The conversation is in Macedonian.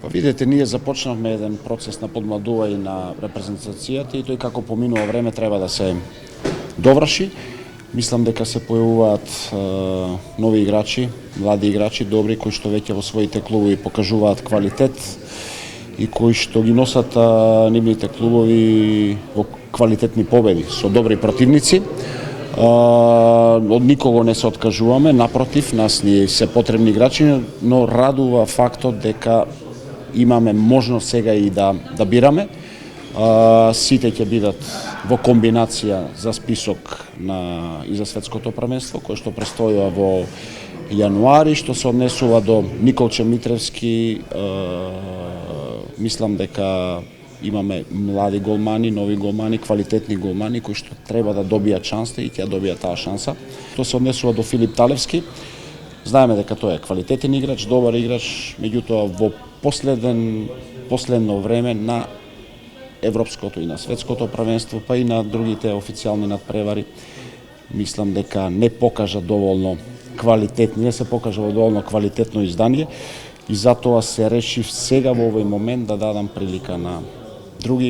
Па видете, ние започнавме еден процес на подмладување на репрезентацијата и тој како поминува време треба да се доврши. Мислам дека се појавуваат нови играчи, млади играчи, добри, кои што веќе во своите клубови покажуваат квалитет и кои што ги носат нивните клубови во квалитетни победи со добри противници. Од никого не се откажуваме, напротив, нас ни се потребни играчи, но радува фактот дека имаме можност сега и да бираме. Сите ќе бидат во комбинација за список и за светското првенство, кое што престојува во јануари. Што се однесува до Николче Митревски, мислам дека имаме млади голмани, нови голмани, квалитетни голмани кои што треба да добијат шанса и ќе добијат таа шанса. Што се однесува до Филип Талевски, знаеме дека тој е квалитетен играч, добар играч, меѓутоа во последно време на европското и на светското првенство, па и на другите официјални надпревари, мислам дека не покажа доволно квалитетни, не се покажа во доволно квалитетно издание и затоа се решив сега во овој момент да дадам прилика на други